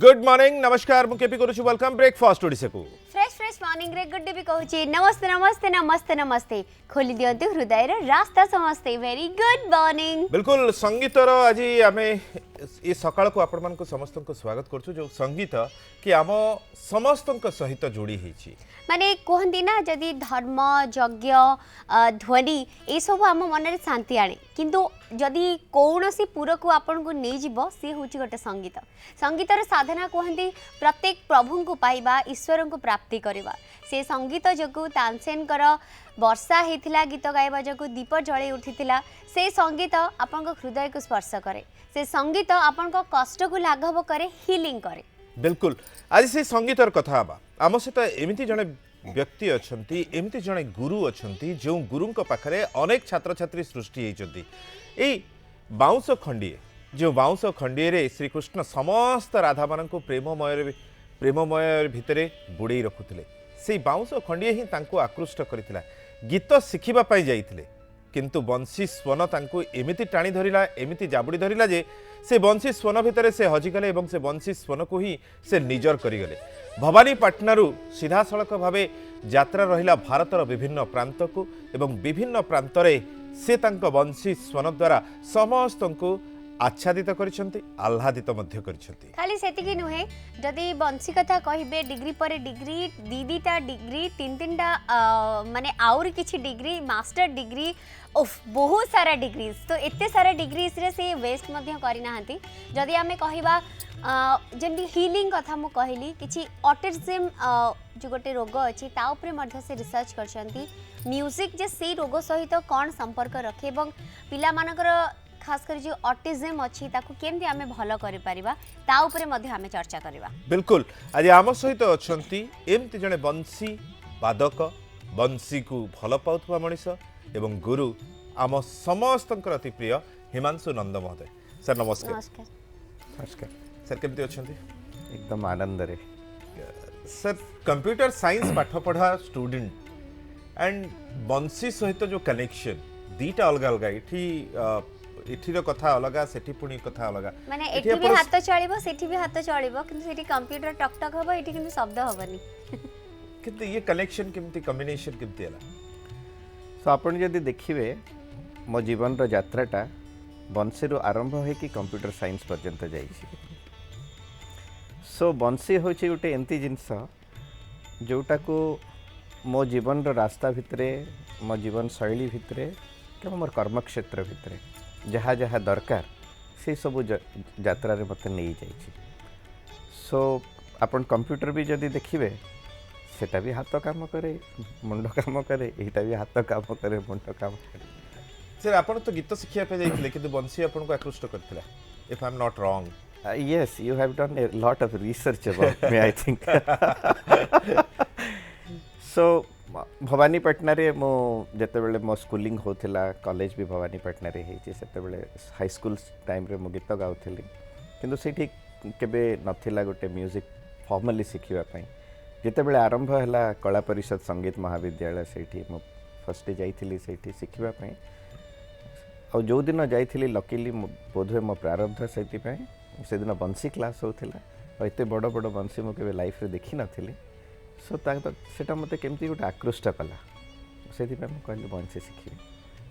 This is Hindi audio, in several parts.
गुड मॉर्निंग नमस्कार मु केपी करूछु वेलकम ब्रेकफास्ट ओडिसा को फ्रेश फ्रेश मॉर्निंग रे गुड डे भी कहूची नमस्ते नमस्ते नमस्ते नमस्ते खोली दियंतु हृदय रे रास्ता समस्ते वेरी गुड मॉर्निंग। बिल्कुल संगीत रो आज आमे ये सकाळ को आपण मान को समस्त को स्वागत करछु जो संगीत कि आम समस्त सहित जोड़ी हेछि माने कहती ना जदि धर्म यज्ञ ध्वनि ये सब आम मन में शांति आने किंतु जदि कौन सी पुर को आपन को नहीं जीव सी हूँ गोटे संगीत संगीतर साधना कहती प्रत्येक प्रभु को पाइबा ईश्वर को प्राप्ति करवा से संगीत जो तानसेन वर्षा होता गीत गाइबा जो दीप जल उठी से संगीत आपण हृदय को स्पर्श करे से संगीत आपण कष्ट को लाघव करे हीलिंग करे। बिल्कुल आज से संगीतर कथा हबा आम सहित एमती जड़े व्यक्ति अच्छी एमती जड़े गुरु अच्छा जो गुरु पाखरे अनेक छात्र छात्री सृष्टि होती यही बाउंश खंडीए जो बाउंश खंडीए रे श्रीकृष्ण समस्त राधा मान प्रेममय भितर बुड़े रखुले से बाउंश खंडीए ही तांको आकृष्ट करथिला गीत शिखिबा पाई जाइथिले किंतु बंशी स्वन तांको एमिति टाणी धरिला एमिति जाबुड़ी धरिला जे से बंशी स्वन भितर से हजिगले एवं से बंशी स्वन को ही से निजर करिगले। भवानीपाटनारू सीधा सड़क भावे यात्रा रहिला भारतर विभिन्न प्रांत को एवं विभिन्न प्रांतरे से तांको बंशी स्वन द्वारा समस्त को आच्छादित करिसेंती आह्लादित मध्य करिसेंती। खाली सेतिकी नुहे जदि बंशी कथा कहिबे डिग्री पर डिग्री दीदीटा डिग्री तीन तीनटा माने आउर किछि डिग्री मास्टर डिग्री उफ बहुत सारा डिग्रीज तो एते सारा डिग्रीज रे से वेस्ट मध्य करि नाहंती। जदि आमे कहिबा जेमती हीलिंग कथा मु कहली किछि ऑटिज्म जो गोटे रोग अछि ता उपरे मध्य से रिसर्च करछंती म्यूजिक जे से रोग सहित कोन संपर्क रखे एवं पिला मानकर खास कर जो ऑटिज्म अच्छी ताकू केमती आमे भलो करि परिबा ता उपरे मध्ये आमे चर्चा करबा। बिल्कुल आज आम सहित अछंती एमती जने बंशी वादक बंशी को भल पाउथवा मनीष एवं गुरु आम समस्त अति प्रिय हिमांशु नंद महोदय सर नमस्कार। नमस्कार नमस्कार सर केमती अछंती एकदम आनंद रे सर कंप्यूटर साइंस पाठ पढ़ा स्टूडेंट एंड बंशी सहित जो कनेक्शन दीटा अलग अलग इठीर कथा अलग सेठी पुणी कथा अलग माने एठी भी हाथ चलिबो सेठी भी हाथ चलिबो किंतु सेठी कंप्यूटर टक टक होबो एठी किंतु शब्द होबनी किंतु ये कनेक्शन केमती कॉम्बिनेशन केमती हला सो आपण जदि देखिबे मो जीवन रो यात्राटा बंशी रो आरंभ है कि कंप्यूटर साइंस पर्यंत जाइछि। सो बंशी होछि गोटे एंती जिंस जोटा को मो जीवन रो रास्ता भितरे मो जीवन शैली भितरे कि मोर कर्मक्षेत्र भितरे जहाँ जहाँ दरकार से सब यात्रा रे मते नहीं जाइछि। सो आपण कंप्यूटर भी जदि देखिबे सेटा भी हाथ काम करे मुंड काम करे एटा भी हाथ काम करे मुंड काम करे। सर आपण तो गीत शिक्षा पे जाइथिले किंतु बंशी आपण को आकृष्ट करथिला if I am not wrong. Yes, you have done a lot of research about me, I think. So Bhawanipatna रे मो जते बेले मो स्कूलिंग होथिला कॉलेज भी भवानीपाटना रे हेछि सेते बेले हाई स्कूल टाइम रे मो गीत गाउथिली किंतु सेठी केबे नथिला गोटे म्यूजिक फॉर्मली सिखिबा पई जते बेले आरंभ हला कला परिषद संगीत महाविद्यालय सेठी मो फर्स्ट जाइथिली सेठी सिखिबा पई और जो दिन जाइथिली लकीली बोधवे मो प्रारब्ध सेति पई से दिन बंशी क्लास होथिला और एते बड़ बड़ बंशी मो केबे लाइफ रे देखि नथिली। सो सेटा मते केमती गोटे आकृष्ट कला से कहली बंशी शिखी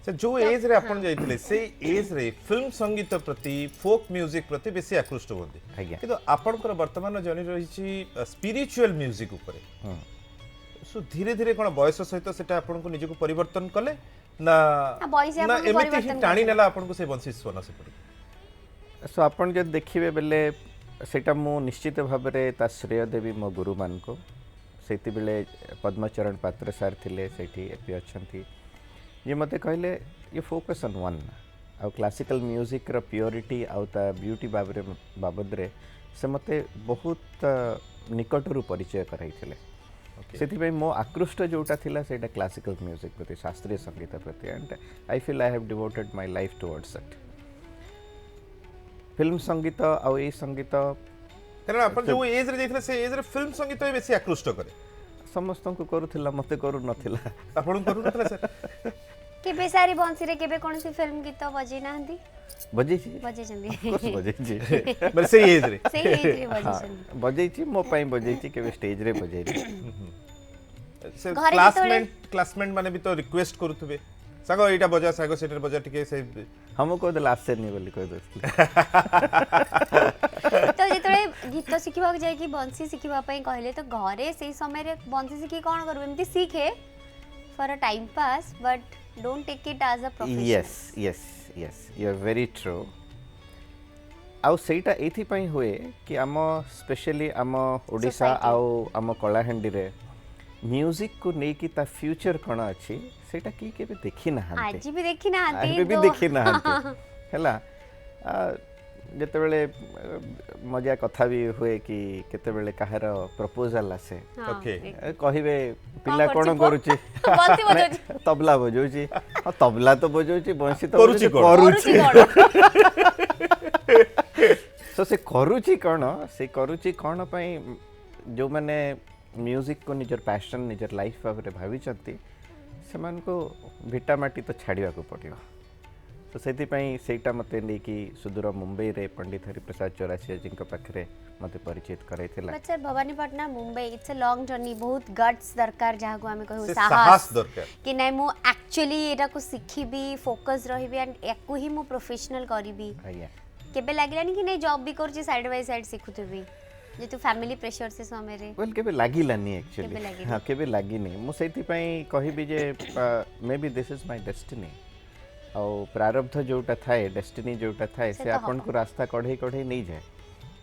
सर जो एज रे अपन जाइथिले से एज रे फिल्म संगीत प्रति फोक म्यूजिक प्रति बेसी आकृष्ट होती आज्ञा किंतु आपनकर वर्तमान जर्नी रही स्पिरिचुअल म्यूजिक ऊपर सो धीरे धीरे कोन बयस सहित सेटा आपन को निज को परिवर्तन कले ना ना एमिति ही टाणी नेला आपन को से बंशी स्वन से पड़ी। सो आपन जब देखिबे बेले सेटा मु निश्चित भाव रे ता श्रेय देवी मो गुरु मान को सेति बेले पद्मचरण पात्र सार थिले सेठी एपी अछंती ये मते कहले ये फोकस ऑन वन आ क्लासिकल म्यूजिक रो प्योरिटी आ ता ब्यूटी बाबद रे से मते बहुत निकटरू परिचय कराइथिले सेति भाई मो आकृष्ट जोटा थिला सेटा क्लासिकल म्यूजिक प्रति शास्त्रीय संगीत प्रति and I feel I have devoted my life towards it. Film संगीत आ ए संगीत कारण अपन जो एज रे जाइथिले से एज रे फिल्म संगीत ही बेसी आकृष्ट करे समस्त को करूथिला मते करू नथिला आपण करू नथिला सर केबे सारी बंसी रे केबे कोन सी फिल्म गीत बजे नाहंती बजेछि बजे चंदी कोर्स बजेछि ମାନେ ସେଇ ଏଜ୍ ରେ सही एज रे बजे चंदी बजेछि मो पई बजेछि केबे स्टेज रे बजेछि ସେ ଘରେ କ୍ଲାସମେଟ ମାନେ ବି ତ ରିକ୍ୱେଷ୍ଟ କରୁଥିବେ ସାଙ୍ଗ ଏଇଟା ବଜା ସାଙ୍ଗ ସେଟା बजा ଟିକେ ସେ हम को लास्ट से नहीं बोली कह दो तो जेतळे गीत शिखिबा जाय कि बंसी शिखिबा पई कहले तो घरे सेही समय रे बंसी शिखि कोन करबे एमती सीखे for a time pass but don't take it as a profession yes yes yes you are very true आउ सेटा एथि पई हुए कि आम स्पेशली आम ओडिशा Society. आउ आम कलाहांडी रे म्यूजिक को नै कि ता फ्यूचर कोन अछि सेटा की केबे देखि ना हंते आज भी देखी ना आते आज भी देखि ना हंते हैला जते बेले मजा कथा भी हुए कि केते बेले काहर प्रपोजल आसे ओके कहिबे पिला कोन करूची बंसी बजौची तबला बजौची हां तबला तो बजौची बंसी तो करूची बजौची, कोन? सो से करूची कौन पई जो माने म्यूजिक को निजर पैशन निजर लाइफ भाव भावी से को भिटा माटी तो छाड़िया को पड़ो तो से सेटा मत नहीं सुदूर मुंबई रे पंडित हरिप्रसाद चौरासिया जी पाखे मत परिचित कराइथिला but sir Bhawanipatna Mumbai it's a long journey बहुत गट्स दरकार जहाँ को आम कहू से साहस साहस दरकार कि नहीं मु एक्चुअली एटा को सिखिबी फोकस रहिबी एंड एको ही मु प्रोफेशनल करिबी आज्ञा केबे लागिलानी कि नहीं जॉब भी करची साइड बाय साइड सिखुथबी जे तू फैमिली प्रेशर से समय रे वेल केबे लागिलानी केबे एक्चुअली लागिनी? हां केबे लागिनी मु सेति पई कहिबी जे maybe this is my destiny आ प्रारब्ध जोटा थाए डेस्टिनी जोटा थाए से से तो आपन को रास्ता कढ़ई कढ़ई नहीं जाए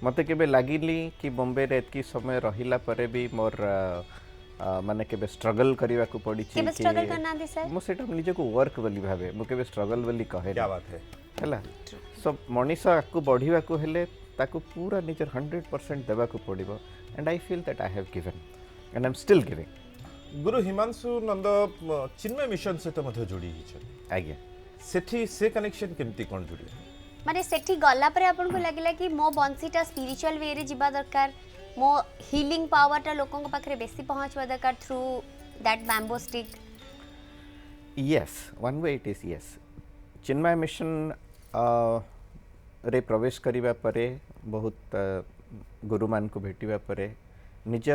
मते केबे लागिली कि बॉम्बे रे एतकी समय रहिला परे भी मोर माने केबे स्ट्रगल करिवा को पड़ी छी केबे स्ट्रगल करना दे सर मु सेटा निजे को वर्क बोली भाबे मु केबे स्ट्रगल बोली कहे क्या बात है हैला सो मनीषा को बढ़िवा को हेले ताको पूरा निजर 100% देवा को पड़िबो and I feel that I have given and I am still giving Guru Himanshu Nand Chinmay mission से तो मध्य जोड़ी ही आज्ञा सेठी से कनेक्शन केमती कोन जोड़ी माने सेठी गला पर आपन को लागिला कि मो बंसीटा स्पिरिचुअल वे रे जिबा दरकार मो हीलिंग पावरटा लोकन को पाखरे बेसी पहुंचवा दरकार through that bamboo stick yes one way it is yes Chinmay mission रे प्रवेश करिवा परे बहुत गुरु मान को भेटिवा परे निज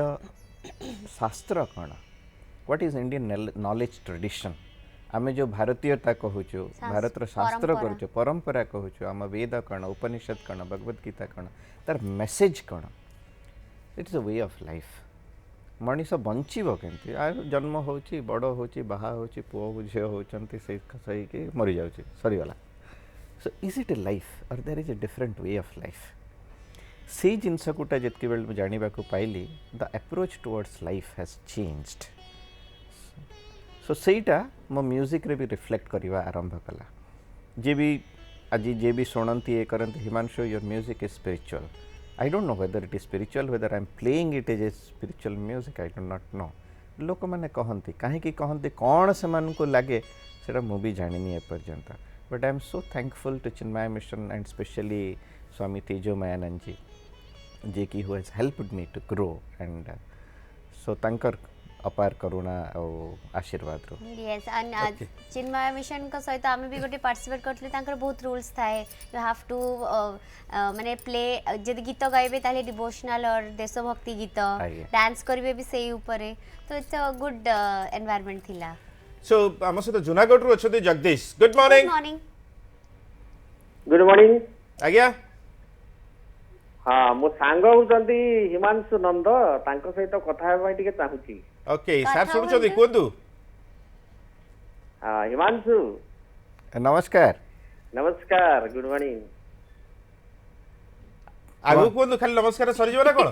शास्त्र कण what is Indian knowledge tradition आमे जो भारतीयता कहूचु भारत रो शास्त्र करूचु परंपरा कहूचु आम वेद कण उपनिषद कण भगवत गीता कण तार मेसेज कण it is a way of life मनीष बंचीबो केमती आ जन्म होची बड़ होची बाहा होची पुओ झियो होचंती से सही के मरि जाउची सरी वाला so is it a life और there is a different way of life से जिनस कोटा जितके बेल जानिबा को पाइली the approach towards life has changed so सेटा मो म्यूजिक रे भी रिफ्लेक्ट करिवा आरंभ कला जे भी आज जे भी सुनंती ए करंती Himanshu your music is spiritual I don't know whether it is spiritual whether I am playing it is a spiritual music I do not know लोक माने कहंती काहे की कहंती कोन से मान को लागे सेटा मु भी जानिनी ए पर्यंत but I am so thankful to Chinmaya Mission and specially Swami Tejomayananda ji जे की who has helped me to grow and so तंकर अपार करुणा और आशीर्वाद रो यस एंड चिन्मय मिशन को सहित आमे भी गोटे पार्टिसिपेट करथले तांकर बहुत रूल्स थाए यू हैव टू माने प्ले जदि गीत गाइबे ताले डिवोशनल और देशभक्ति गीत डांस करिवे भी सेही ऊपरे तो इट्स अ गुड एनवायरनमेंट थिला सो आम सहित जूनागढ़ रु अछते Jagdish good morning morning good morning आज्ञा हाँ मो सांग होउचंती हिमांशु नंद तांको सहित कथा हेबा टिके चाहूची ओके सर कथा सुनुचदी बोलते? कोंदु हाँ हिमांशु नमस्कार नमस्कार गुड मॉर्निंग आगु कोंदु खाली नमस्कार सरी जबना कोन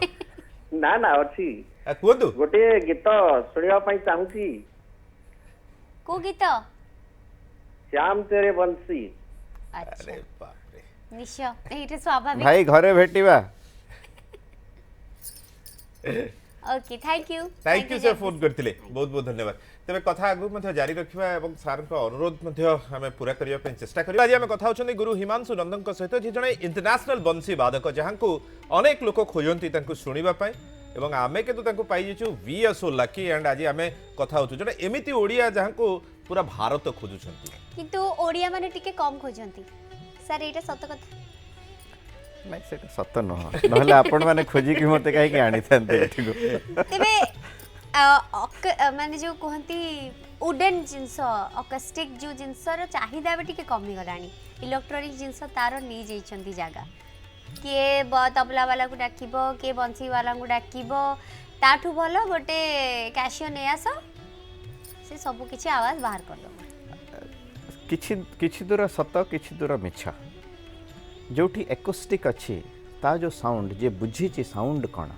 ना ना अछि कोंदु गोटे गीत सुनिया पई चाहूची को गीत श्याम तेरे बंसी अच्छा अरे बाप रे निश्चय एटा स्वाभाविक भाई घरे भेटिबा okay thank you sir phone करथिले बहुत बहुत धन्यवाद तेबे कथा आगु मध्ये जारी रखिबा एवं सार को अनुरोध मध्ये हमें पूरा करिया पे चेष्टा करिबा आज हम कथा होछन गुरु हिमांशु नंदन सहित जे जने इंटरनेशनल बंसी वादक जहां को अनेक लोक खोजंती तांको सुनिबा पय एवं आमे केतु तांको पाई जेचु we are so lucky and आज आमे कथा होतु जने एमिति ओडिया जहां को पूरा भारत खोजुछंती किंतु ओडिया माने टिके कम खोजंती सर एटा सत कथा ନାଇଁ ସେଇଟା ସତ ନୁହଁ ନହେଲେ ଆପଣମାନେ ଖୋଜିକି ମୋତେ କାହିଁକି ଆଣିଥାନ୍ତେ ଏଠିକୁ ତେବେ ମାନେ जो कहती उडेन जिनस अकस्टिक जो जिनसर चाहिदा भी टिके कमी गलानी इलेक्ट्रोनिक जिनस तार नहीं जाइछंती जागा किए तबला वाला को डाकिबो किए बंसी वाला को डाकिबो ताठू भलो गोटे कैशियो नै आस से सब किछि आवाज बाहर कर दो କିଛି ଦୂର ସତ କିଛି ଦୂର ମିଛ जोठी एकोस्टिक अच्छी ता जो साउंड जे बुझी साउंड कौन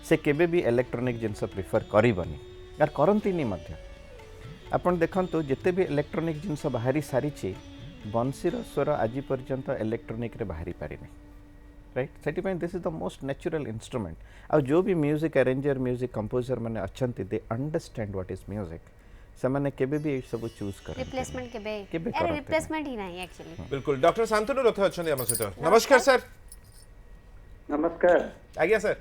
से केबे भी इलेक्ट्रोनिक जिनस प्रिफर करबनी यार करती आपन देखंतु जिते भी इलेक्ट्रोनिक जिनस बाहरी सारी बंशीर स्वर आज पर्यंत इलेक्ट्रोनिक रे बाहरी पारि नहीं राइट सेटी this is the most natural instrument आ जो भी म्यूजिक अरेंजर म्यूजिक कंपोजर माने अच्छंती they understand what is music ସେମାନେ କେବେ ବି ଏଇ ସବୁ ଚୁଜ କରନ୍ତି रिप्लेसमेंट केबे केबे यार करନ୍ତି रिप्लेसमेंट ही नहीं एक्चुअली बिल्कुल डॉक्टर शांतनु रथ अछंती हम सहित नमस्कार सर नमस्कार आज्ञा सर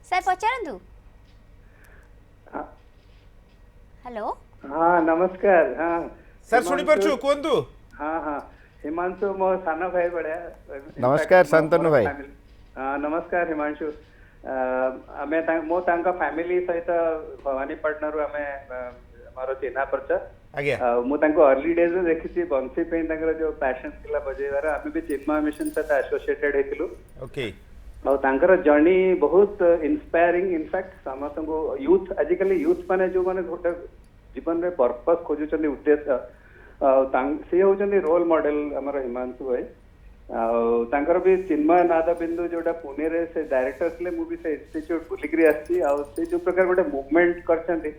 सर पचारंतु हेलो हाँ नमस्कार हाँ सर सुनी परछु कोंतु हाँ हाँ हिमांशु मो सानो भाई बड़े नमस्कार, शांतनु भाई। हाँ नमस्कार हिमांशु आमे मो तांका फैमिली सहित भवानीपटना रु आमे मारो चिन्हा परचा आज्ञा मु तांको अर्ली डेज रे देखिछि बंसी पे तांकर जो पैशन थिला बजेबार आमे भी चिन्मा मिशन सहित एसोसिएटेड हेतिलु ओके और तांकर जर्नी बहुत इंस्पायरिंग इनफैक्ट समस्त को यूथ आजिकली यूथ माने जो माने गोटे जीवन रे पर्पस खोजुचंदी उद्देश्य से होचंदी रोल मॉडल हमर हिमांशु भाई तांकर भी चिन्मय नाद बिंदु जोटा पुणे रे से डायरेक्टर थे मुझे से इंस्टीट्यूट बुलिकी आसी से जो प्रकार गोटे मुवमेंट करछंती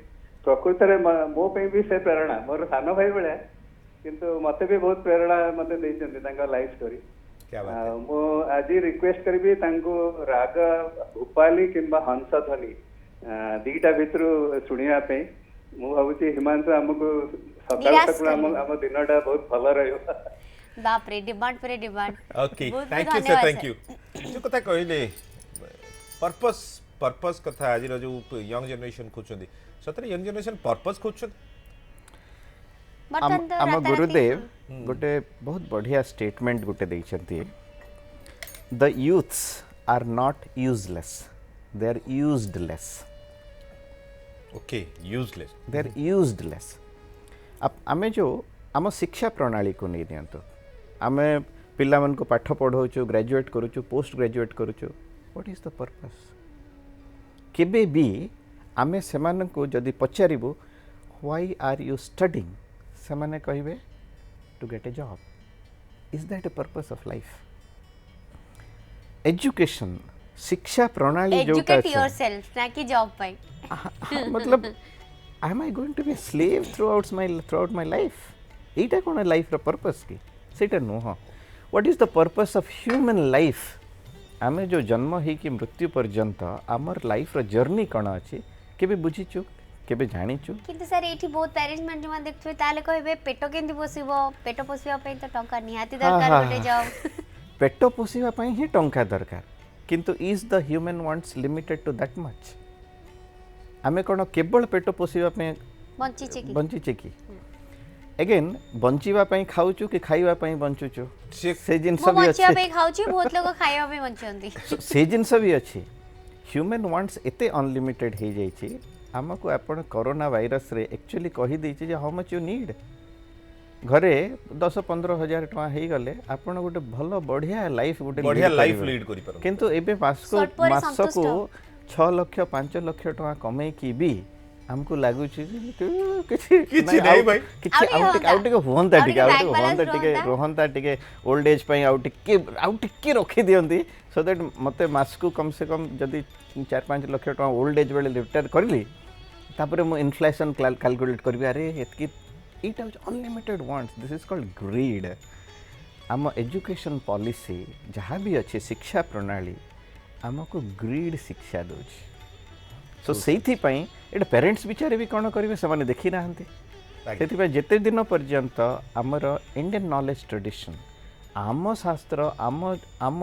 प्रकृत रे मो पे भी से प्रेरणा मोर सानो भाई बड़े किंतु मते भी बहुत प्रेरणा मते देछंती तांका लाइफ स्टोरी क्या बात है मो आज रिक्वेस्ट करबी तांको राग भूपाली किंबा हंसध्वनि दीटा भितर सुनिया पे मु भाबुची हिमांशु हमको सकाळ निराश तक हम दिनटा बहुत भल रहयो बाप रे डिमांड पर डिमांड ओके बहुत थैंक यू सर धन्यवाद थैंक यू जो कथा कहले पर्पस पर्पस कथा आज जो यंग जनरेशन खोजछंती सतरे यंग जनरेशन पर्पस खोजछंती बर्तन तो आम राताराती- गुरुदेव गोटे बहुत बढ़िया स्टेटमेंट गोटे देइछंती the youths are not useless they are usedless okay useless they are usedless आमे जो आम शिक्षा प्रणाली को नहीं दियंतु आमे पिला मन को पाठ पढ़ाऊँ ग्रेजुएट करूँ पोस्ट ग्रेजुएट करूँ व्हाट इज द पर्पस केबे भी आमे सेमान को जदि पचारिबु व्हाई आर यू स्टडिंग सेमाने कहिबे to get a job is that a purpose of life education शिक्षा प्रणाली जो एजुकेट योरसेल्फ ना कि जॉब पाई मतलब am I going to be a slave throughout my life Etah cone life row purpose की सेटा नुह what is the purpose of human life आमे जो जन्म ही कि मृत्यु पर्यंत आमर लाइफ रो जर्नी कोन अछि केबे बुझिछु केबे जानिछु किंतु सर एठी बहुत पेरेंट्स मन जो देखथुवे ताले कहबे पेटो केंति पोसिबो पेटो पोसिबा पे तो टंका निहाती दरकार हाँ, गोटे हाँ, जॉब पेट पोसिबा पई ही टंका दरकार किंतु is the human wants limited to that much आमे कोन केवल पेट पोसिबा पे बंचिचे की अगेन बंचिबा पई खाउछु कि खाइबा पई बंचुछु से जिंस मो भी बंचिया अछि पे खाउची बहुत लोग खाइबा पे बंचंती से जिनस भी अच्छी ह्यूमन वांट्स एते अनलिमिटेड हो जाइए आमको आपण कोरोना वायरस रे एक्चुअली कही देछि जे हाउ मच यू नीड घरे 10-15 हजार टका हो गले आपण गोटे भलो बढ़िया लाइफ गोटे बढ़िया लाइफ लीड करि पर किंतु एबे मासको शॉर्ट पर मासको संतुष्ट 6 लाख 5 लाख टका कमे की भी हमको लागु छी किछि नहीं भाई आउटिके होंता टिके आउटिके आउटिके bank होंता balance टिके रोहंता टिके ओल्ड एज पई आउटिके रखी दियंती सो दैट मते मासको कम से कम जदी 4-5 लाख टका ओल्ड एज बेले रिटायर करली तापरे मो इन्फ्लेशन कैलकुलेट करबी अरे एतकी it is unlimited wants this is called greed आम एजुकेशन पॉलिसी जहाँ भी अच्छे शिक्षा प्रणाली आमको ग्रीड शिक्षा दोछ सो सेठी पई एटा पेरेंट्स बिचारे भी कौन करेंगे से देखी ना से जिते दिन पर्यंत आमर इंडियन नॉलेज ट्रेडिशन आम शास्त्र आम आम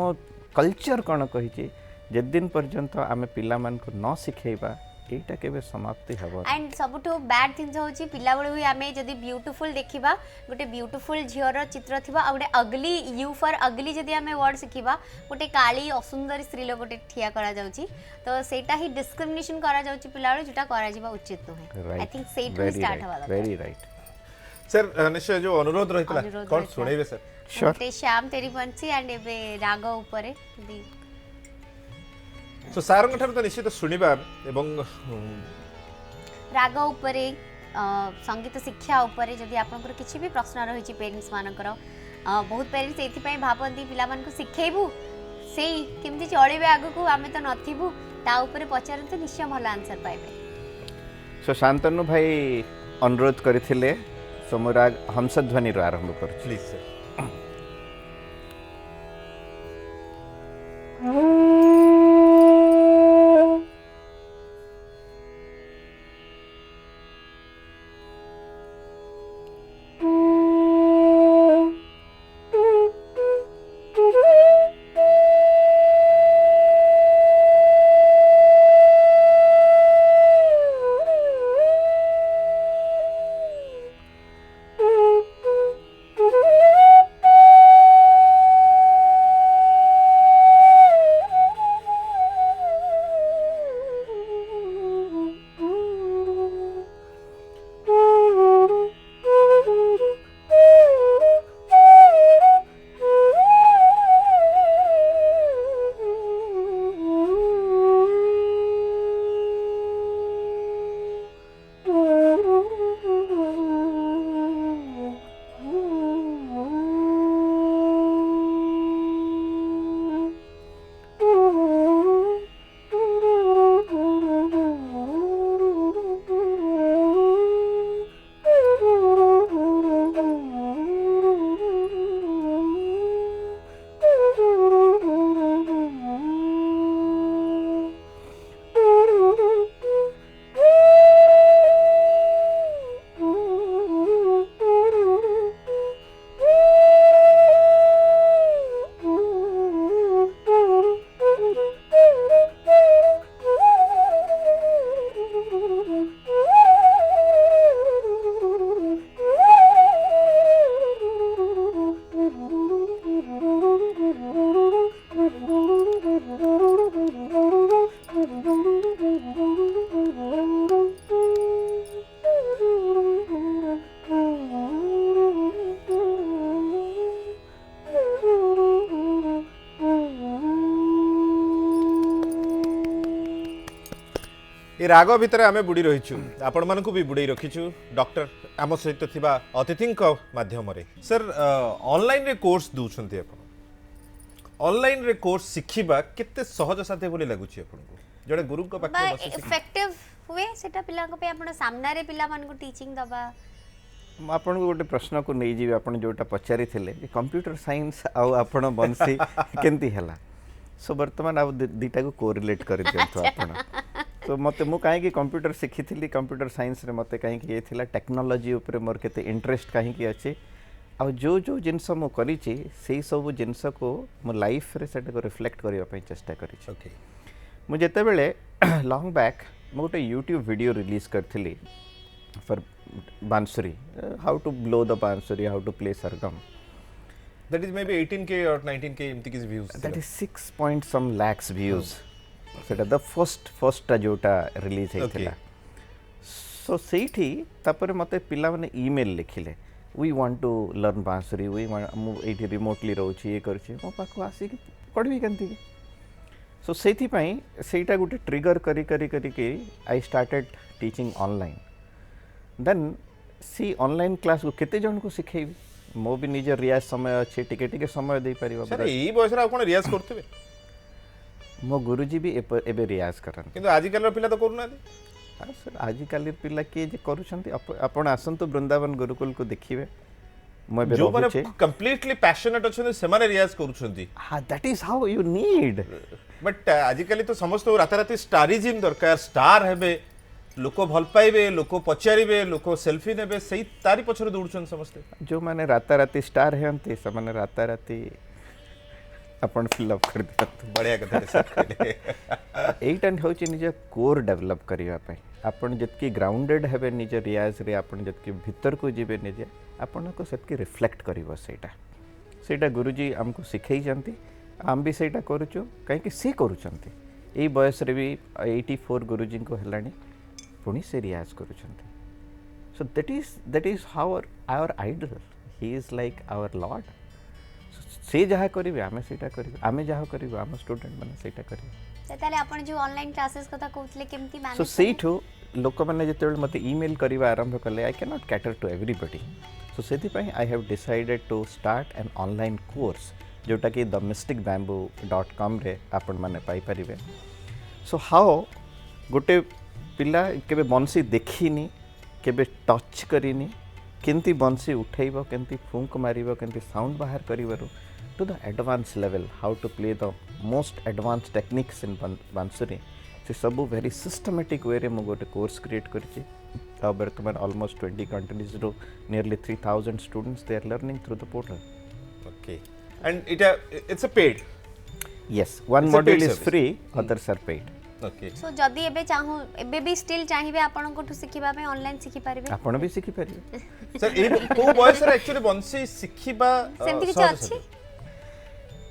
कल्चर कौन कही जेदिन पर्यंत आम पिला मान को न सिखेबा एटा केबे समाप्ति हबो एंड सबुठु बैड थिंग्स होची पिला बेलु ही आमे जदी ब्यूटीफुल देखिबा गोटे ब्यूटीफुल झियर चित्र थिबा आ गोटे अगली यू फॉर अगली जदी आमे वर्ड सिखिबा गोटे काली असुंदर स्त्री लोग गोटे ठिया करा जाउची तो सेटा ही डिस्क्रिमिनेशन करा जाउची पिला बेलु जेटा करा जिबा उचित नहे आई थिंक सेटू स्टार्ट हवा वेरी राइट सर निश्चय जो अनुरोध रहितला अनुरोध कोन रहितला। सुनेबे सर श्योर गोटे श्याम तेरी पंछी एंड एबे राग ऊपरे दी सो सारंग ठार तो निश्चित सुनिबा एवं राग उपरे संगीत शिक्षा उपरे जदि आपनकर किछि भी प्रश्न रही पेरेंट्स मानकर बहुत पेरेंट्स एथिपाई भाबंती पिला मानकु शिखेबू सेई केमति चलेबे आगु को आमे तो नथिबू ता उपरे पचारते निश्चय भल आंसर पाइबे सो शांतनु भाई अनुरोध करथिले सोमराग हंसध्वनि रो आरंभ कर प्लीज सर ये राग भितर आमे बुड़ी रहीछु आपण मानकु भी बुड़ई रखीछु डॉक्टर आम सहित थिबा अतिथि माध्यम रे सर ऑनलाइन रे कोर्स दूछंती आपण ऑनलाइन रे कोर्स सिखिबा केते सहज साथे बोली लागुची आपण को जड़े गुरु को पाखे बसी सिखि इफेक्टिव हुए सेटा पिला को पे आपण सामना रे पिला मान को टीचिंग दबा आपन को गोटे प्रश्न को नहीं जीवे आपन जोटा पचारि थिले जे कंप्यूटर साइंस आ आपन बंसी केंती हला सो वर्तमान आ दीटा को कोरिलेट कर दियंतो आपन तो मते मु काहे कि कंप्यूटर सिखी थिली कंप्यूटर साइंस रे मते काहे कि ये थिला टेक्नोलॉजी ऊपर मोर केते इंटरेस्ट काहे कि अछि आ जो जो जिंस मु करिछि सेही सब जिंस को मो लाइफ रे सेट को रिफ्लेक्ट करिया पई चेष्टा करिछि ओके मु जेते बेले लॉन्ग बैक मु गोटे यूट्यूब वीडियो रिलीज करथिली for bansuri how to blow the bansuri how to play sargam that is maybe 18K और 19K इमती किस views that is 6 point some lakhs views सेटा द फर्स्ट जोटा रिलीज हेतिला सो सेठी तापर मते पिला माने ईमेल लिखिले we want to learn bansuri we मु एठी रिमोटली रहउची ए करची मो पाखु आसी कि पढबी केंती सो सेठी पई सेटा गुटे ट्रिगर करी करी करी के I started teaching online then सी ऑनलाइन क्लास को केते जन को सिखेबी मो भी निज रियाज समय अच्छे टिके टिके समय दे परिबा सर ई बयस रा कोन रियाज करथबे मो गुरुजी भी एबे रियाज करन किंतु आज कल पिला तो करूना हाँ सर आज काली पिला किए जे करूछंती आपण आसंतु वृंदावन गुरुकुल को देखिबे मो बे जो माने रहउछे कंप्लीटली पैशनेट अछन से माने रियाज करूछंती हां that is how you need but आज कल तो समस्त राता राती स्टारिज्म दरकार स्टार हेबे लोक भल पाइबे लोक पचारिबे लोक सेल्फी नेबे सही तारी पछरे दौड़छन समस्त जो माने राता राती स्टार हेंती से माने राता राती अपन फिलअप कर दियंतु बढ़िया कथा सर कहले एटा होची निज कोर डेवलप करिया पई आपण जतकी ग्राउंडेड हेबे निज रियाज रे आपण जतकी भीतर को जीवे निजे आपण को सेतकी रिफ्लेक्ट करिवो सेटा गुरुजी हमको सिखै जंती हम भी सेटा करूछु काहे कि से करूछंती एई बयस रे भी 84 गुरुजी को हेलानी पुणी से रियाज करूछंती so that is how our idol he is like our lord से जहाँ करेंगे आम से आम जहाँ करेंगे आम स्टूडेंट मैंने से करेंगे ताले आपण जो ऑनलाइन क्लासेस कथा कहउतले केमती मैनेज सो सेठू लोक मैंने जिते मत ईमेल करवा आरंभ कले I can not cater to everybody so से I have decided to start an online course जोटा कि themysticbamboo.com रे आपण माने पाई परिबे सो हाउ गोटे पिला केबे बंसी देखिनी केबे टच करिनी केंती बंसी उठेइबो केंती फुंक मारिबो केंती साउंड बाहर करिवरो to the advance level how to play the most advance techniques in bansuri से सब वेरी सिस्टमेटिक वे रे मु गोटे कोर्स क्रिएट करछि वर्तमान ऑलमोस्ट 20 कंट्रीज रो nearly 3000 students they are learning through the portal okay and it's a paid yes one It's a module paid is service. Free others are paid okay so जदी एबे चाहू एबे भी स्टिल चाहिबे आपण को सिखिबा पे ऑनलाइन सिखि पारिबे आपण भी सीखि परिबे सर ए को बॉयस रे एक्चुअली बंसी सिखिबा सेमती किछ अछि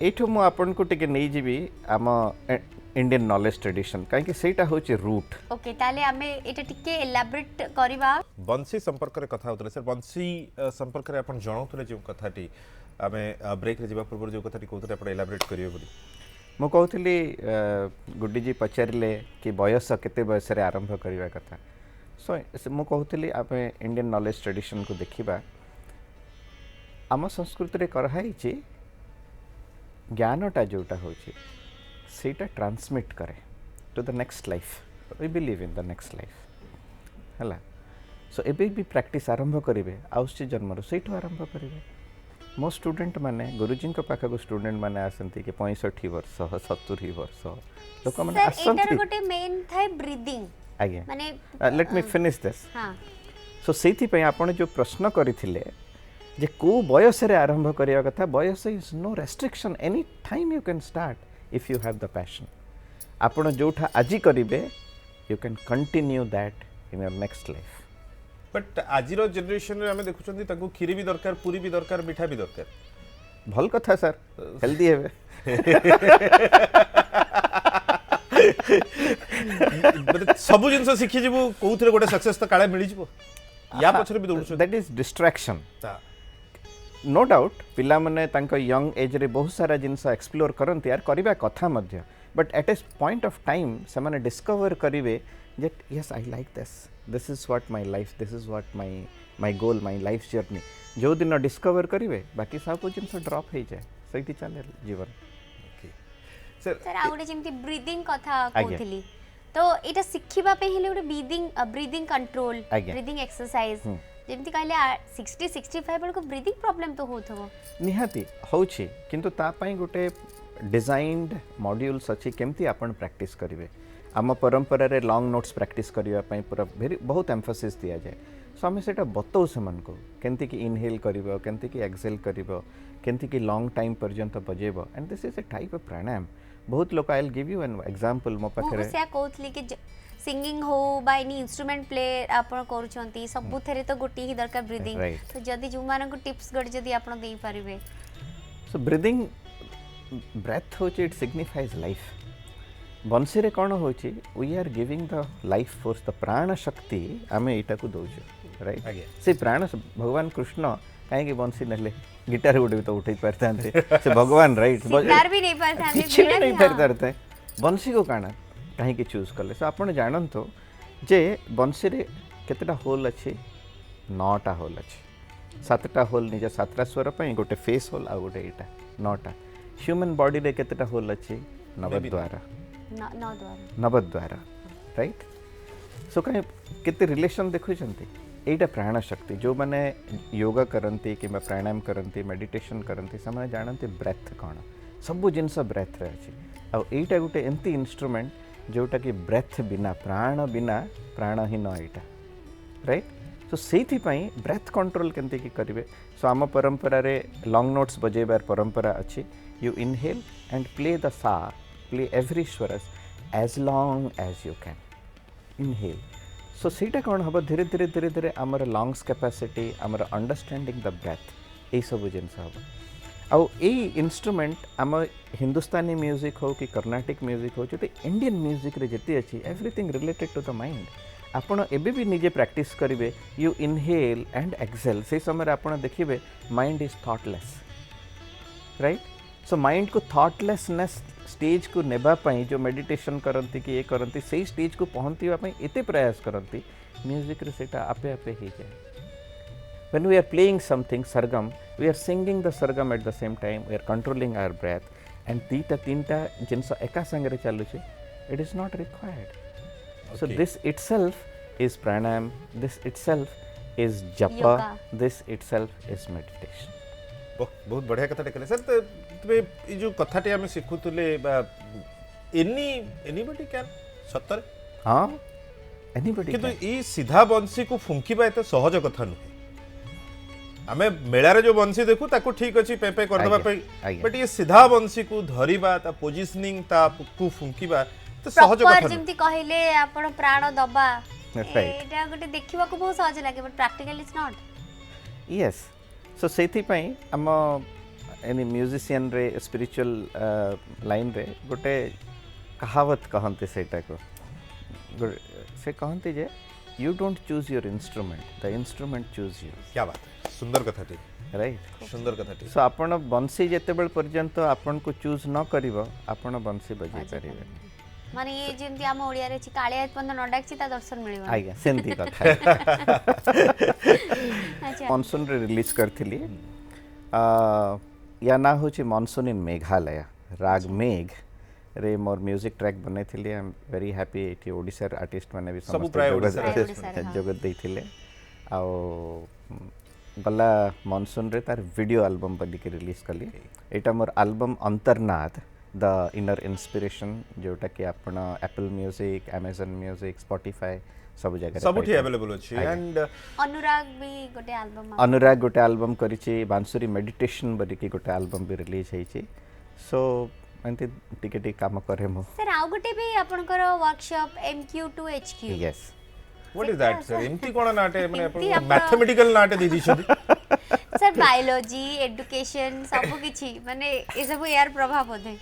एठो मु आपण को टिके नै जीबी आम इंडियन नॉलेज ट्रेडिशन काहे सेटा होचे रूट ओके ताले हमें एटा टिके एलाबोरेट करबा बंसी संपर्क रे कथा होतले सर बंसी संपर्क रे आपण जणाउतले जो कथाटी आमे ब्रेक रे जिबा पूर्व जो कथाटी कहतले आपण एलाबोरेट करियो बोली मु कहूली गुड्डी जी पचारे कि बयस केते बयस रे आरंभ करवा कथा सो मु कहूली आप इंडियन नॉलेज ट्रेडिशन को देखिबा आम संस्कृति रे कराई ज्ञानटा जोटा होची सेटा ट्रांसमिट करे to the next life we believe in the next life हला सो एबे भी प्रैक्टिस आरंभ करिवे आउसी जन्मरो सेठो आरंभ करिवे मो स्टूडेंट माने गुरुजी को पाखा को स्टूडेंट माने आसंती के 65 वर्ष 70 वर्ष लोक माने सर आसंती एटार गोटे मेन थाय ब्रीदिंग आगे माने लेट मी फिनिश दिस हां सो सेथि पय आपण जो प्रश्न करिथिले जे को बयस रे आरंभ करिया कथा बयस is no restriction any time you can start if you have the passion आपण जोठा आजि करिवे you can continue that in your next life but आजिरो जनरेशन रे हमें देखुचंदी ताको खीरी भी दरकार पूरी भी दरकार मिठा भी दरकार भल कथा सर हेल्दी हेबे सब जिनस शिखि जीवु कोउथरे गोटे सक्सेस तो काळे मिली जीवो या पछरे भी दौड़ुछ that is distraction no doubt पिला माने तांको यंग एज रे बहुत सारा जिनस एक्सप्लोर करंती यार करिबा कथा मध्य but at a point of time से माने डिस्कवर करिवे that yes I like this is what my life, this is what my goal, my life journey जो दिन डिस्कवर करिवे बाकी सब कुछ जिनस ड्रॉप हो जाए सही चले जीवन सर आ गोटे जेमती ब्रीदिंग कथा कहतली तो एटा सिखिबा पे हेले गोटे ब्रीदिंग कंट्रोल ब्रीदिंग एक्सरसाइज जेमती कहले 60 65 बड़ को ब्रीदिंग प्रॉब्लम तो होथबो निहाती होछि किंतु ता पई गोटे डिजाइन्ड मॉड्यूल्स अछि केमती आपण प्रैक्टिस करिवे आम परंपरा रे लॉन्ग नोट्स प्रैक्टिस करबा पई पूरा वेरी बहुत एम्फोसिस दिया जाए सो हमें सेटा बताऊ से मन को केंती की इनहेल करिवो केंती की एक्सहेल करिवो केंती की लॉन्ग टाइम पर्यंत बजेबो and this is a type of pranayama बहुत लोग I will give you an example मो पाखरे से कहतली कि सिंगिंग हो बाय एनी इंस्ट्रूमेंट प्ले आपण करूछंती सब थेरे तो गोटी ही दरकार ब्रीदिंग तो जदी जो मानन को टिप्स गड जदी आपण देई पारिबे सो ब्रीदिंग ब्रेथ होची इट सिग्निफाइज लाइफ बंसी रे कौन होची we are giving the life force the prana shakti आमे एटा को दोजो राइट से प्राण भगवान कृष्ण काहे बंसी नेले गिटार गुडे तो उठै परथांते से भगवान राइट गिटार भी नहीं परथांते किछ भी नहीं परथांते बंसी को काना काहे के चूज करले से आपण जानन तो जे बंसी रे केतेटा होल अछि 9टा होल अछि 7टा होल निज 7टा स्वर पई गोटे फेस होल आ गोटे एटा 9टा ह्यूमन बॉडी रे केतेटा होल अछि 9 द्वारा नवद्वारा राइट सो कहीं केते रिलेशन देखुचंती एटा प्राण शक्ति जो माने योगा करंती कि प्राणायाम करंती मेडिटेशन करंती से माने जानते ब्रेथ कौन सब जिनस ब्रेथ रे अछि आ एटा गोटे एंती इंस्ट्रूमेंट जोटा कि ब्रेथ बिना प्राणहीन एटा राइट सो से ब्रेथ कंट्रोल केमती कि करेंगे सो आम परंपरा रे लॉन्ग नोट्स बजेबार परंपरा अच्छी you inhale and play the sa play every स्वरस as long as you can inhale so सीटा कौन हम धीरे धीरे धीरे धीरे आमर लंग्स कैपेसिटी आमर अंडरस्टैंडिंग द ब्रेथ यही सब जिनस हम आउ इंस्ट्रूमेंट आम हिंदुस्तानी म्यूजिक हो कि कर्नाटिक म्यूजिक हो जो इंडियन म्यूजिक रे जिते अच्छी everything related to the mind आपण एबे भी निजे प्रैक्टिस करेंगे यू इनहेल एंड एक्सेल से समय आपण देखिए mind is thoughtless right so mind को थॉटलेसनेस स्टेज को नेबा पई जो मेडिटेशन करती कि ये करती से स्टेज को पहुँचवा एते प्रयास करती म्यूजिक रे सेटा आपे आपे ही जाए when we are playing something sargam we are singing the sargam at the same time we are controlling our breath and dita tinta jinsa eka sangre chalu che it is not required so Okay. this itself is pranayam this itself is japa Yoga. this itself is meditation बहुत बढ़िया कथा कहले सर तबे ई जो कथाटे आम शिखुले एनीबडी कैन सतर हाँ anybody किंतु can. ई सीधा बंसी को फुंकिबा एते सहज कथा नुहे आमे मेलारे जो बंसी देखु ताको ठीक अछि पेपे कर दबा पे आज्ञा। बट ये सीधा बंसी को धरिबा ता पोजिशनिंग ता को फुंकिबा तो सहज प्रॉपर कथा जेमती कहले आपण प्राण दबा Right. एटा गोटे देखिबा को बहुत सहज लागे but practical is not yes so सेथि पई हम एनी म्यूजिशियन रे स्पिरिचुअल लाइन रे गोटे कहावत कहते सेटा को से कहते जे you don't choose your instrument the instrument choose you क्या बात है सुंदर कथाटी राइट सुंदर कथाटी सो आपण बंसी जेतेबेल पर्यंत आपण को चूज न करिवो आपण बंसी बजाई परिबे माने ये जेमती हम ओडिया रे छि कालिया पंद न डाकछि ता दर्शन मिलिबा आज्ञा सेंती कथा अच्छा मॉनसून रे रिलीज करथिली या ना होची मॉनसून इन मेघालय राग मेघ रे मोर म्यूजिक ट्रैक बनैथिली आई एम वेरी हैप्पी एटी ओडिसा आर्टिस्ट माने भी सब प्राय ओडिसा रे, हाँ। जगत देथिले आ गला मॉनसून रे तार वीडियो एल्बम बनी के रिलीज कली एटा मोर album Antarnad the inner inspiration जोटा कि आपण Apple music Amazon music Spotify सब जगह सबुठी अवेलेबल अछि एंड अनुराग भी गोटे एल्बम अनुराग गोटे एल्बम करिछि बांसुरी मेडिटेशन बनी के गोटे एल्बम भी रिलीज ହେଇछि सो एंती टिके टिके काम करे मो सर आउ गोटे भी आपनकर workshop MQ2HQ yes what is that sir एमती कोन नाटे माने एमती आपण- मैथमेटिकल नाटे दी दिछथि सर बायोलॉजी एजुकेशन सब किछि माने ए सब यार प्रभाव होते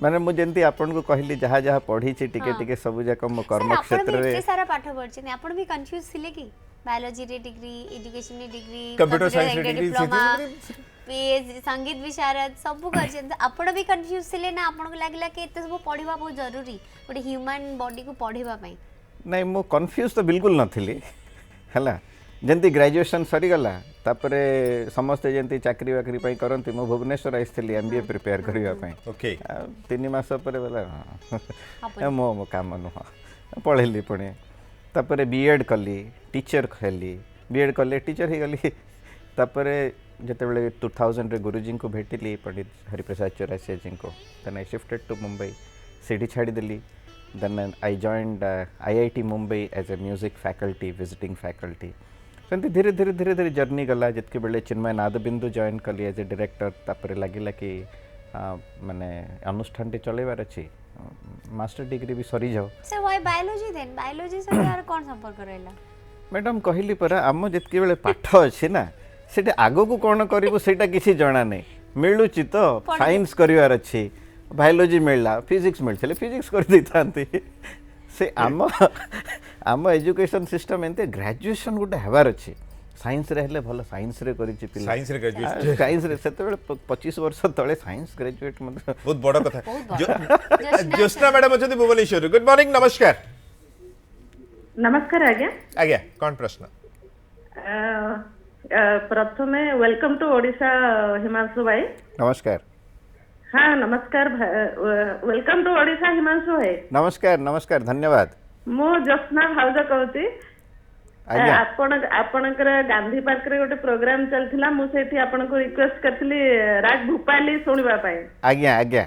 माने मु जेंती आपन को कहली जहाँ जहाँ पढ़ी छि टिके टिके सब जाक मो कर्म सर आपण क्षेत्र भी रे इतने सारा पाठ पढ़छन आपण भी कंफ्यूज थिले कि बायोलॉजी रे डिग्री एजुकेशन रे डिग्री Computer science रे degree, डिप्लोमा से- पीएचडी संगीत विशारद सब करछन आपण भी कंफ्यूज थिले ना आपण को लागला कि एते सब पढ़िबा बहुत जरूरी गोटे ह्यूमन बॉडी को पढ़िबा पई नहीं मो कंफ्यूज तो बिल्कुल नथिली हला जेंती ग्रेजुएशन सरी गला तापरे समस्त जेंती चाकरी वाकरी पई करंती मो भुवनेश्वर आइसथिली एमबीए प्रिपेयर करिवा पई ओके 3 मास पर बोला मो मो काम नुह पढ़ेली पुणी तापरे बीएड कली टीचर खेली बीएड कले टीचर ही गली तापरे जेतेबेले 2000 रे गुरुजी को भेटिली पंडित हरिप्रसाद चौरसिया जी को then I shifted to Mumbai city छाड़ी दिली then I joined IIT Mumbai as a music faculty visiting faculty सेमती धीरे धीरे धीरे धीरे जर्नी गला जितके बेले चिन्मय नादबिंदु जॉइन कली एज ए डायरेक्टर तापरे लागिला कि माने अनुष्ठान टे चलेबार अछि मास्टर डिग्री भी सरी जाओ sir why biology then biology से यार कोन संपर्क रहला मैडम कहली परा आम जितके बेले पाठ अछि ना सेटा आगो को कोन करिवो सेटा किछि जणा नै मिलुछि तो साइंस करिवार अछि बायोलॉजी मिलला फिजिक्स मिलथले फिजिक्स कर दैथांती से आम एजुकेशन सिस्टम एंते ग्रेजुएशन गोटे हेबार अछि साइंस रे हेले भलो साइंस रे करिछि पिला साइंस रे ग्रेजुएट साइंस रे सेते बेले 25 वर्ष तळे साइंस ग्रेजुएट मतलब बहुत बड़ा कथा जोशना ज्योत्सना मैडम अछथि भुवनेश्वर गुड मॉर्निंग नमस्कार नमस्कार आज्ञा आज्ञा कोन प्रश्न प्रथमे वेलकम टू ओडिशा हिमांशु भाई नमस्कार हाँ नमस्कार वेलकम टू ओडिशा हिमांशु भाई नमस्कार नमस्कार धन्यवाद मु ज्योत्सना भाउज कहूची आज्ञा आपणकर गांधी पार्क रे गोटे प्रोग्राम चलथिला मु सेठी आपनको रिक्वेस्ट करथिली राग भूपाली सुनिबा पाई आज्ञा आज्ञा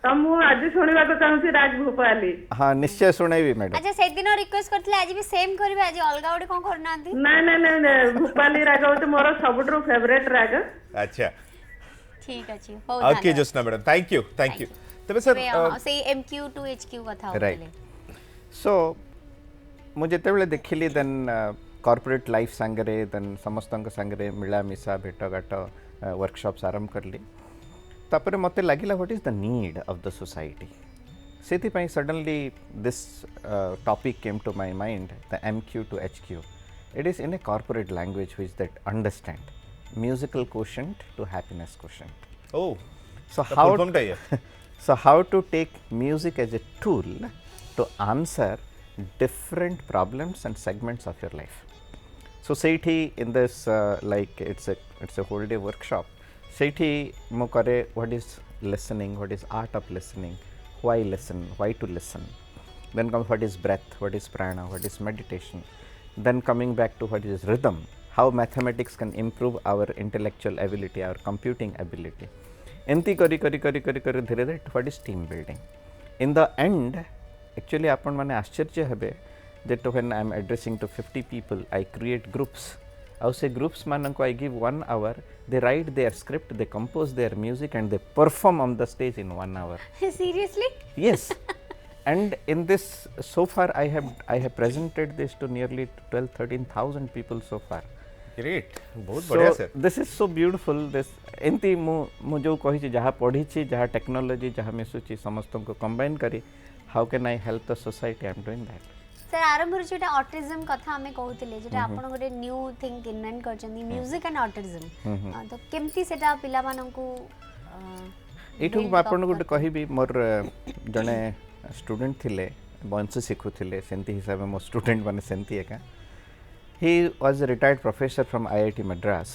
तो तो मु आज सुनिबा को चाहूची राग भोपाली हाँ निश्चय शुणेबी मैडम अच्छा से दिन रिक्वेस्ट करथिले आज भी सेम करबे आज अलगा ओडे कोन करनांती नहीं भोपाली राग होते मोर सबुठु फेवरेट राग अच्छा ठीक अछि हो okay Jyotsna madam thank you तबे सर से MQ टू HQ कथा राइट होतले सो मु जेतेबेले देखिली देन कॉर्पोरेट लाइफ सांगरे देन समस्तଙ୍କ सांगरे मिला मिसा भेट घाट वर्कशॉप्स आरंभ करली तापर मते लागिला what is the need of the society सेति पई suddenly this topic came to my mind the MQ to HQ it is in a corporate language which that understand musical quotient to happiness quotient ओ so तो how full form टा ये so how to take music as a tool to answer different problems and segments of your life so seithi in this like it's a whole day workshop seithi mo kare what is listening, what is art of listening, why listen, why to listen, then comes what is breath, what is prana, what is meditation, then coming back to what is rhythm, how mathematics can improve our intellectual ability, our computing ability, एमती करी करी करी करी करी धीरे धीरे what is team building in the end actually आपण माने आश्चर्य हेबे that when I am addressing to 50 people I create groups आउ से ग्रुप्स मान को I give 1 hour they write their script they compose their music and they perform on the stage in 1 hour seriously yes and in this so far I have presented this to nearly 12-13,000 people so far great बहुत बढ़िया sir this is so beautiful this एंती मु जो कहि जहाँ पढ़ी जहाँ टेक्नोलॉजी जहाँ मिसुची समस्त को कंबाइन करी how can I help the society I am doing that sir आरंभ रे जेटा ऑटिज्म कथा हमें कहउतिले जेटा आपण गोटे न्यू थिंग इन्वेंट करचंदी म्यूजिक एंड ऑटिज्म तो केमती सेटा पिला माननकू एठू आपण गोटे कहिबी मोर जने स्टूडेंट थिले बंसी सिखुथिले सेंती हिसाब मो स्टूडेंट माने सेंती एका he was a retired professor from IIT Madras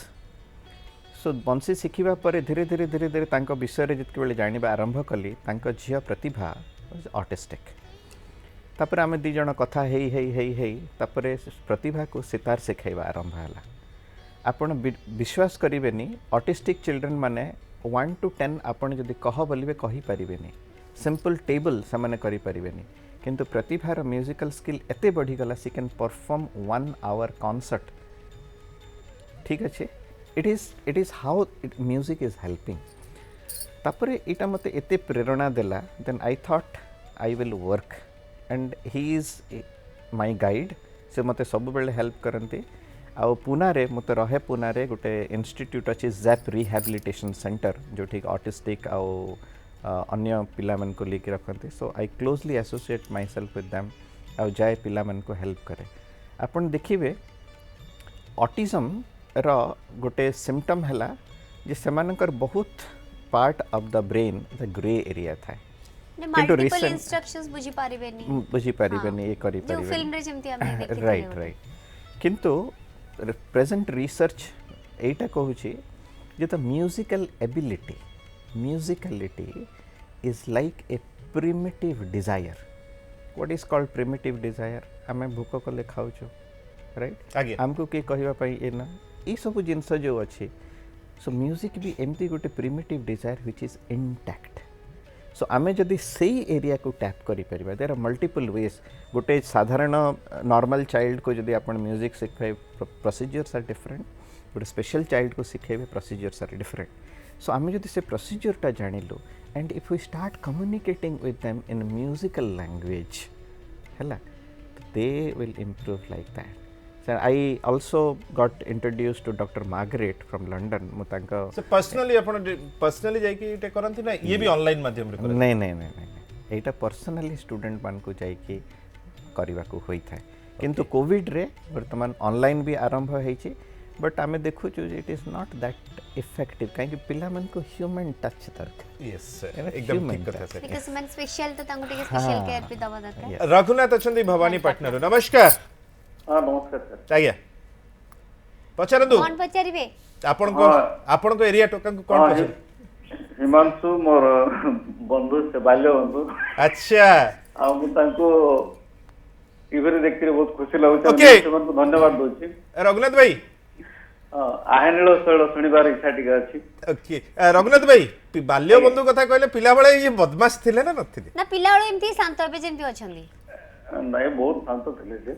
so बंसी शिखिबा परे धीरे धीरे धीरे धीरे तांको विषय रे जितके बेले जानिबा आरंभ कली तांको झिया प्रतिभा was ऑटिस्टिक तापर आमे दी जण कथा हेई तापर प्रतिभा को सितार सिखाइबा आरंभ हला आपण विश्वास करिवेनी ऑटिस्टिक चिल्ड्रन माने 1 to 10 आपण जदी कह बोलिबे कहि परिबेनी सिंपल टेबल सामाने करि परिबेनी किंतु प्रतिभार म्यूजिकल स्किल एते बढ़ी गला she can perform 1 hour concert ठीक अच्छे it is how music is helping तापरे इटा मते एते प्रेरणा देला then I thought I will work and he is my guide से मते सब बेले हेल्प करंती आ पुना रे मते रहे पुना रे गोटे इंस्टीट्यूट अछि जैप रिहैबिलिटेशन सेंटर जो ठीक ऑटिस्टिक आ अन्य पिला मन को लेके रखते so I closely associate my self with them आ जाए पिला मन को हेल्प करे आपन देखिए ऑटिज्म रो गोटे सिम्पटम हैला जे सेमानकर बहुत part of the brain the grey area थाए मल्टीपल इंस्ट्रक्शंस बुझी पारिबेनी ए करि जो फिल्म रे जेमती हम देखि राइट किंतु प्रेजेंट रिसर्च एटा कहूची जे the musical ability musicality is like a primitive desire what is called primitive desire हमें भूख कले खाऊ राइट हमको के कहवा पई ए ना ई सब जिंस जो अछि सो म्यूजिक भी एमती गोटे primitive desire which is intact so आमे जदी सेही एरिया को टैप करि परिबा देयर आर मल्टीपल वेज गोटे साधारण नॉर्मल चाइल्ड को जदी आपण म्यूजिक सिखाइ प्रोसीजर्स आर डिफरेंट गोटे स्पेशल चाइल्ड को सिखाइबे प्रोसीजर्स आर डिफरेंट so आमे जदि से प्रोसीजर टा जानिलो and if we start communicating with them in musical language हैला they will improve like that sir I also got introduced to doctor Margaret from London मु तांका सो पर्सनली आपण पर्सनली जाई कि इटे करंती ना ये भी ऑनलाइन माध्यम रे करंती नहीं एटा पर्सनली स्टूडेंट मान को जाई कि करबा को होई थाए किंतु कोविड रे वर्तमान ऑनलाइन भी आरंभ होईची बट आमे देखु छु it is not that effective काहे कि पिला मन को ह्यूमन टच दरकार यस सर एकदम ठीक कथा सर बिकॉज़ मन स्पेशल तो तांको टिके स्पेशल केयर भी दवा दरकार रघुनाथ अछंदी भवानी पाटनर नमस्कार हां नमस्कार सर आज्ञा पचारंदु कोन पचारिबे आपण को एरिया टोका को कोन पचार हिमांशु मोर बंधु से बाल्य बंधु अच्छा आ मु तांको टीवी रे देखते बहुत खुशी लागुछ Okay. धन्यवाद दोची रघुनाथ भाई ଆହେନିଳ ଶୈଳ ଶୁଣିବାର ଇଚ୍ଛା ଟିକେ ଅଛି। ଓକେ ରଘୁନାଥ ଭାଇ ବାଲ୍ୟ ବନ୍ଧୁ କଥା କହିଲେ ପିଲାବେଳେ ଇଏ ବଦମାସ ଥିଲେ ନା ନଥିଲେ ନା ପିଲାବେଳୁ ଏମିତି ଶାନ୍ତ ଏବେ ଯେମିତି ଅଛନ୍ତି ନାଇଁ ବହୁତ ଶାନ୍ତ ଥିଲେ ସେ।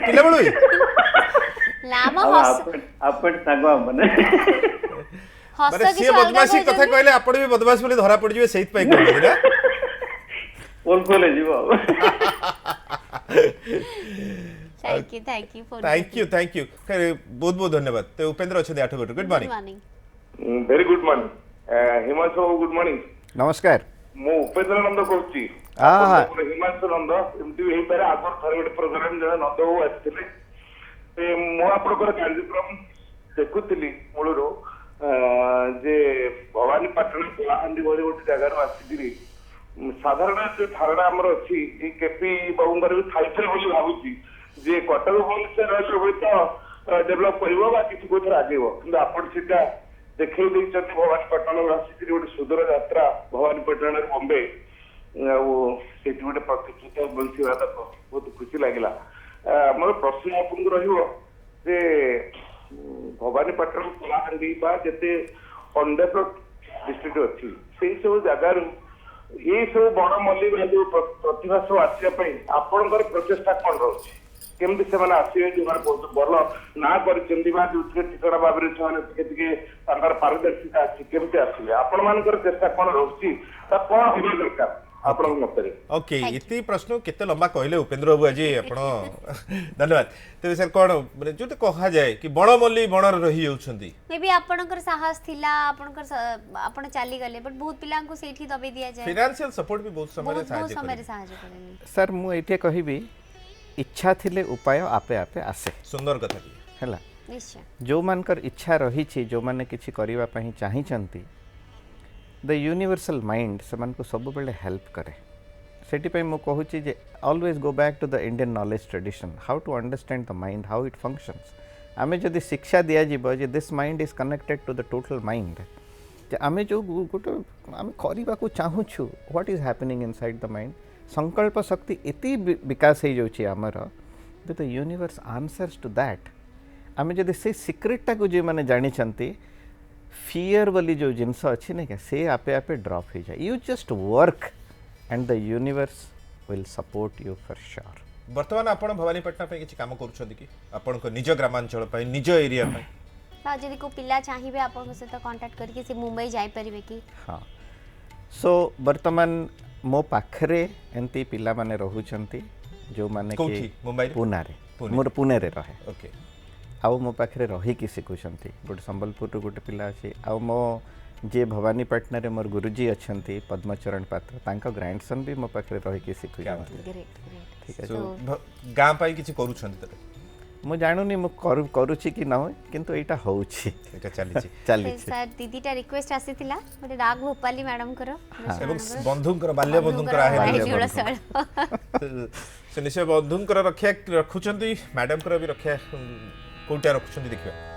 ପିଲାବେଳୁ ହିଁ? ଲାମ ଆଉ ହସ ଆପଣ ସାଙ୍ଗ ମାନେ ହସ ମାନେ କିଛି ସିଏ ଅଲଗା ବଦମାସି କଥା କହୁଛନ୍ତି। କହିଲେ ଆପଣ ବି ବଦମାସ ବୋଲି ଧରା ପଡିଯିବେ ସେଇଥିପାଇଁ କହୁଛନ୍ତି ନା ପୋଲ ପୋଲ ହେଇଯିବ ଆଉ। Thank you for thank you बहुत बहुत धन्यवाद तो उपेंद्र अच्छे 8 good good morning morning very good morning Himanshu ବାବୁ ଗୁଡ୍ ମର୍ଣ୍ଣିଂ। ନମସ୍କାର। ମୁଁ ଉପେନ୍ଦ୍ର ନନ୍ଦ କହୁଛି। ହଁ। ଆପଣଙ୍କର ହିମାଂଶୁ ନନ୍ଦ ଏମିତି ବି ହେଇପାରେ ଆଗରୁ ଥରେ ଗୋଟେ ପ୍ରୋଗ୍ରାମ ଜଣେ ନନ୍ଦ ବାବୁ ଆସିଥିଲେ ମୁଁ ଆପଣଙ୍କର କାର୍ଯ୍ୟକ୍ରମ ଦେଖୁଥିଲି ମୂଳରୁ ଯେ ଭବାନୀପାଟଣା କଳାହାଣ୍ଡି ଭଳି ଗୋଟେ ଜାଗାରୁ ଆସିକିରି ସାଧାରଣ ଯୋଉ ଧାରଣା ଆମର ଅଛି ଏଇ କେପି ବାବୁଙ୍କର ବି ଥାଇଥିଲେ ବୋଲି ଭାବୁଛି ଯେ କଟକ ଭୁବନେଶ୍ୱର ରହିଲେ ହୁଏତ ଡେଭଲପ କରିବ ବା କିଛି କୋଉଥିରେ ଆଗେଇବ କିନ୍ତୁ ଆପଣ ସେଟା ଦେଖେଇ ଦେଇଛନ୍ତି ଭବାନୀପାଟଣାରୁ ଆସିକିରି ଗୋଟେ ସୁଦୂର ଯାତ୍ରା ଭବାନୀପାଟଣାରୁ ବମ୍ବେ ଆଉ ସେଠି ଗୋଟେ ପ୍ରତିଷ୍ଠିତ ବଂଶୀବାଦ ବହୁତ ଖୁସି ଲାଗିଲା। ମୋର ପ୍ରଶ୍ନ ଆପଣଙ୍କୁ ରହିବ ଯେ ଭବାନୀପାଟଣା କଳାହାଣ୍ଡି ବା ଯେତେ ଅନଡେଭଲପ ଡିଷ୍ଟ୍ରିକ୍ଟ ଅଛି ସେଇ ସବୁ ଜାଗାରୁ ଏଇ ସବୁ ବଣ ମଲ୍ଲୀ ଯୋଉ ପ୍ରତିଭା ସବୁ ଆସିବା ପାଇଁ ଆପଣଙ୍କର ପ୍ରଚେଷ୍ଟା କଣ ରହୁଛି? କେମିତି ସେମାନେ ଆସିବେ ଯୋଉମାନେ ବହୁତ ଭଲ ନାଁ କରିଛନ୍ତି ବା ଯୋଉଥିରେ ଠିକଣା ଭାବରେ ସେମାନେ ଟିକେ ଟିକେ ତାଙ୍କର ପାରଦର୍ଶିତା ଅଛି କେମିତି ଆସିବେ ଆପଣ ମାନଙ୍କର ଚେଷ୍ଟା କଣ ରହୁଛି ତା କଣ ହେବା ଦରକାର ଆପଣଙ୍କ ମତରେ? ओके इति प्रश्न केते लंबा कहले उपेंद्र बाबू आज आपण धन्यवाद तो सर कोन माने जो कहा जाए कि बण मल्ली बण रही जाउछंती मे बी आपणकर साहस थिला आपणकर आपण चाली गले बट बहुत पिला को सेठी दबे दिया जाए फाइनेंशियल सपोर्ट भी बहुत समय रे बहुत सहायता समय रे करे सहायता करेनी सर मु एठे कहबी इच्छा थिले उपाय आपे आपे आसे सुंदर कथा भी हैला निश्चय जो मानकर इच्छा रही छी जो माने किछि करिवा पही चाहि चंती द यूनिवर्सल माइंड समान को सब बेले हेल्प करे सेठी पे मु कहूची जे always go back to the Indian knowledge tradition how to understand the mind how it functions आमे जदि शिक्षा दिया जीवो जे this mind is connected to the total mind जे आमे जो गोटे आमे करिवा को चाहू छु what is happening inside the mind संकल्प शक्ति एति विकास हो जाउची हमर the universe answers to that आमे जदि से सीक्रेटटा को जे माने जानि चंती फियर वाली जो जिनस अच्छी नहीं क्या से आपे आपे ड्रॉप हो जाए you just work and the universe will support you for sure वर्तमान आपण भवानीपटना पे किछि काम करूछंती कि आपण को निज ग्रामांचल पे निज एरिया पे ता जदी को पिला चाहिबे आपन से तो कांटेक्ट करके से मुंबई जाई परिबे कि हाँ सो वर्तमान मो पाखरे एंती पिला माने रहउछंती जो माने कोठी मुंबई पुणे रे पुणे। मोर पुणे रे रहे ओके आउ मो पाखरे रही कि शिखुछंती गोटे संबलपुर गोटे पिला अछि आउ मो जे भवानीपाटना रे मोर गुरुजी अछंती पद्मचरण पात्र तांका ग्रैंडसन भी मो पाखरे रही कि शिखुछंती ग्रेट ग्रेट ठीक है सो गां पाई किछि करूछंती तबे मु जानुनी मु करूची कि न होय किंतु एटा होउची एटा चली छि चली सर दीदीटा रिक्वेस्ट आसीथिला गोटे राग भोपाली मैडम करो एवं बंधुंकर बाल्य बंधुंकर आहे से निश्चय बंधुंकर रक्षा रखुछंती मैडम कर भी रक्षा कोटा रखुछंती देखिबा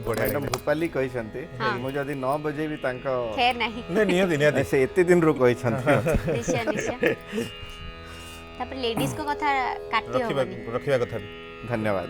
बहुत बढ़िया मैडम लागला। भूपाली कहते हाँ। मु जदि 9 बजे भी तांको खैर नहीं नहीं नियति नियति से एते दिन रो कहते निश्चय निश्चय तापर लेडीज को कथा काटी रखिबा होबनी रखिबा कथा भी धन्यवाद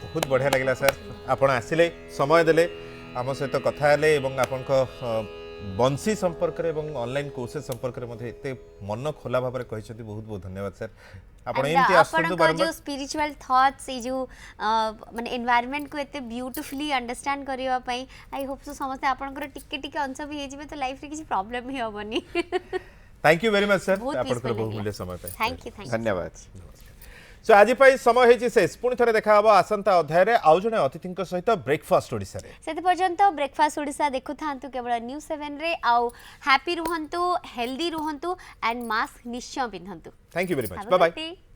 बहुत बढ़िया लगे सर आपण आसिले समय देले आम सहित कथा हेले एवं आपण बंसी संपर्क रे एवं ऑनलाइन कोर्सेस संपर्क रे मध्ये एते मन खोला भाव में कहते बहुत बहुत धन्यवाद सर आपण एमती आसतु जो स्पिरिचुअल थॉट्स ये जो माने एनवायरनमेंट को एते ब्यूटीफुली अंडरस्टैंड करिवा पई आई होप सो समस्त आपनकर टिके टिके अंश भी हे जिवे तो लाइफ रे किसी प्रॉब्लम ही होबनी thank you very much sir बहुत आपण peaceful बहुमूल्य लागला। समय पे थैंक यू धन्यवाद सो आज समय होइछि शेष पुणी थरे देखा हबो आसंता अध्याय रे आउ जने अतिथिंक सहित ब्रेकफास्ट ओडिसा रे से पर्यंत ब्रेकफास्ट ओडिशा देखु थांतु केवल न्यूज 7 रे आउ हैप्पी रुहंतु हेल्दी रुहंतु एंड मास्क निश्चय पिंधंतु thank you very much Have a bye bye good day.